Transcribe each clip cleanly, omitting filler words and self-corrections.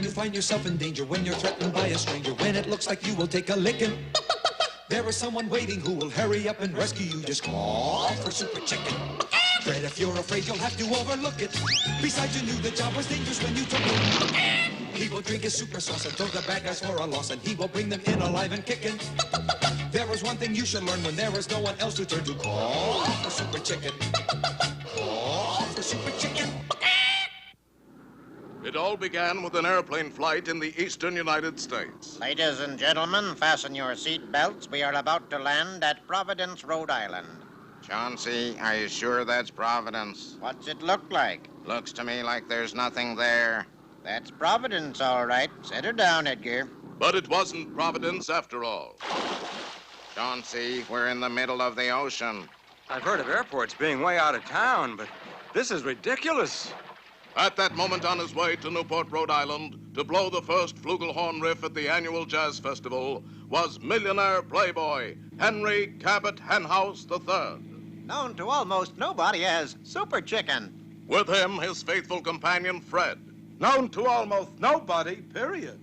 you find yourself in danger, when you're threatened by a stranger, when it looks like you will take a licking, there is someone waiting who will hurry up and rescue you. Just call for Super Chicken. Fred, if you're afraid, you'll have to overlook it. Besides, you knew the job was dangerous when you took it. He will drink his super sauce and throw the bad guys for a loss, and he will bring them in alive and kicking. There is one thing you should learn when there is no one else to turn to. Call for Super Chicken. Call for Super Chicken. It all began with an airplane flight in the eastern United States. Ladies and gentlemen, fasten your seat belts. We are about to land at Providence, Rhode Island. Chauncey, are you sure that's Providence? What's it look like? Looks to me like there's nothing there. That's Providence, all right. Set her down, Edgar. But it wasn't Providence after all. Chauncey, we're in the middle of the ocean. I've heard of airports being way out of town, but this is ridiculous. At that moment on his way to Newport, Rhode Island, to blow the first flugelhorn riff at the annual jazz festival, was millionaire playboy Henry Cabot Henhouse III. Known to almost nobody as Super Chicken. With him, his faithful companion, Fred. Known to almost nobody, period.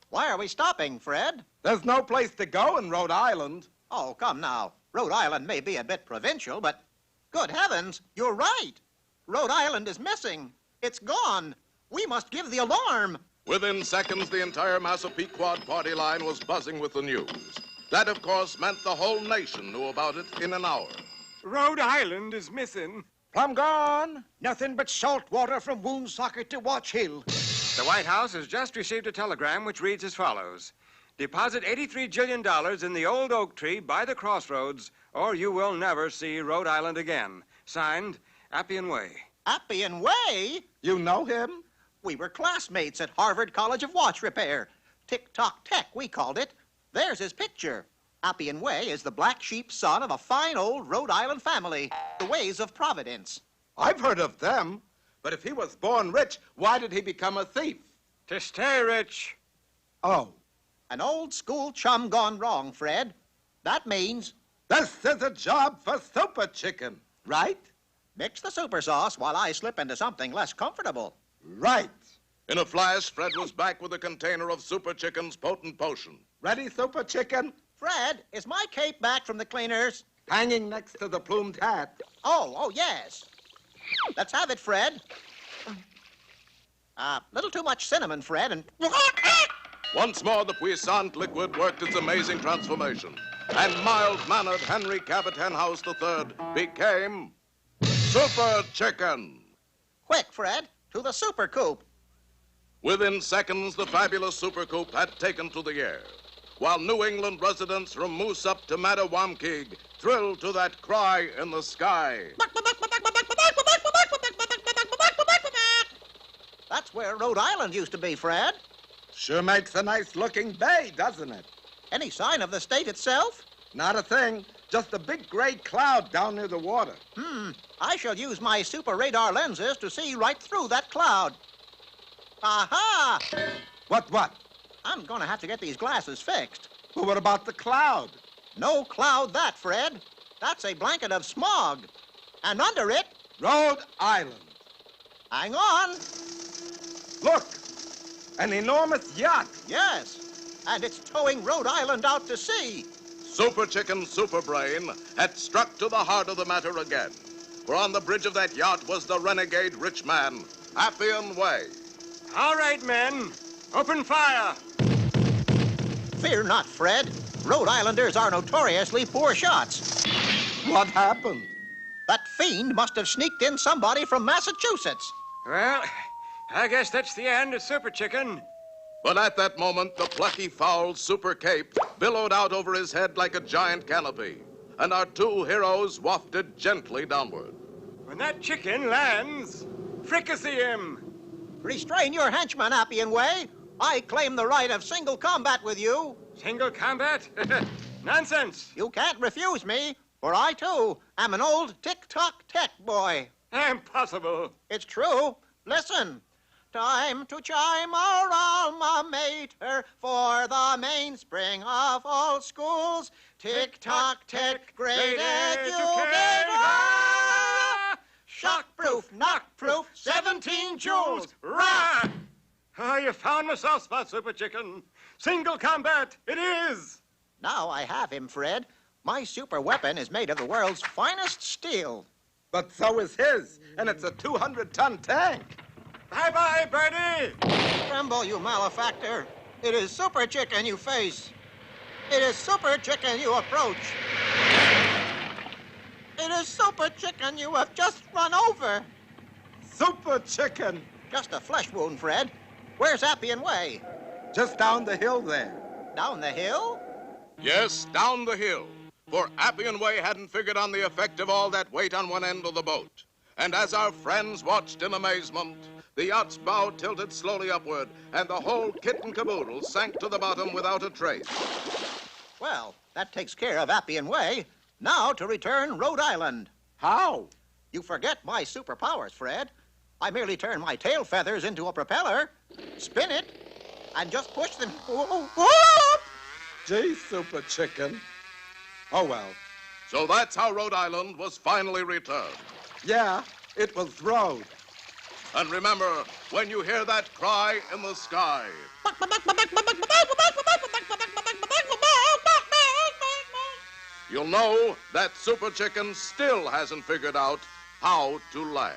Why are we stopping, Fred? There's no place to go in Rhode Island. Oh, come now. Rhode Island may be a bit provincial, but good heavens, you're right. Rhode Island is missing. It's gone. We must give the alarm. Within seconds, the entire Massapequod party line was buzzing with the news. That, of course, meant the whole nation knew about it in an hour. Rhode Island is missing. Plumb gone. Nothing but salt water from Woonsocket to Watch Hill. The White House has just received a telegram which reads as follows. Deposit $83 jillion in the old oak tree by the crossroads, or you will never see Rhode Island again. Signed, Appian Way. Appian Way? You know him? We were classmates at Harvard College of Watch Repair. Tick-tock tech, we called it. There's his picture. Appian Way is the black sheep son of a fine old Rhode Island family, the Ways of Providence. I've heard of them. But if he was born rich, why did he become a thief? To stay rich. Oh. An old school chum gone wrong, Fred. That means... This is a job for Super Chicken, right? Mix the super sauce while I slip into something less comfortable. Right. In a flash, Fred was back with a container of Super Chicken's potent potion. Ready, Super Chicken? Fred, is my cape back from the cleaners? Hanging next to the plumed hat. Oh, yes. Let's have it, Fred. Little too much cinnamon, Fred, and... Once more, the puissant liquid worked its amazing transformation, and mild-mannered Henry Cabot Henhouse III became Super Chicken. Quick, Fred, to the super coop. Within seconds, the fabulous super coop had taken to the air, while New England residents from Moose up to Mattawamkeag thrilled to that cry in the sky. That's where Rhode Island used to be, Fred. Sure makes a nice-looking bay, doesn't it? Any sign of the state itself? Not a thing. Just a big gray cloud down near the water. I shall use my super radar lenses to see right through that cloud. Aha! What? I'm gonna have to get these glasses fixed. Well, what about the cloud? No cloud that, Fred. That's a blanket of smog. And under it... Rhode Island. Hang on. Look, an enormous yacht. Yes, and it's towing Rhode Island out to sea. Super Chicken Super Brain had struck to the heart of the matter again. For on the bridge of that yacht was the renegade rich man, Appian Way. All right, men. Open fire. Fear not, Fred. Rhode Islanders are notoriously poor shots. What happened? That fiend must have sneaked in somebody from Massachusetts. Well, I guess that's the end of Super Chicken. But at that moment, the plucky, foul Super Cape billowed out over his head like a giant canopy, and our two heroes wafted gently downward. When that chicken lands, fricassee him. Restrain your henchman, Appian Way. I claim the right of single combat with you. Single combat? Nonsense. You can't refuse me, for I, too, am an old tick-tock tech boy. Impossible. It's true. Listen. Time to chime our alma mater for the mainspring of all schools. Tick-tock tech, great educator. Shock-proof, knock-proof, 17 joules. Rah! Ah, you found my soft spot, Super Chicken. Single combat, it is. Now I have him, Fred. My super weapon is made of the world's finest steel. But so is his, and it's a 200-ton tank. Bye-bye, Birdie. Tremble, you malefactor. It is Super Chicken you face. It is Super Chicken you approach. It is Super Chicken you have just run over. Super Chicken. Just a flesh wound, Fred. Where's Appian Way? Just down the hill there. Down the hill? Yes, down the hill. For Appian Way hadn't figured on the effect of all that weight on one end of the boat. And as our friends watched in amazement, the yacht's bow tilted slowly upward, and the whole kit and caboodle sank to the bottom without a trace. Well, that takes care of Appian Way. Now to return Rhode Island. How? You forget my superpowers, Fred. I merely turn my tail feathers into a propeller, spin it, and just push them. Gee, Super Chicken. Oh, well. So that's how Rhode Island was finally returned. Yeah, it was Rhode. And remember, when you hear that cry in the sky, you'll know that Super Chicken still hasn't figured out how to land.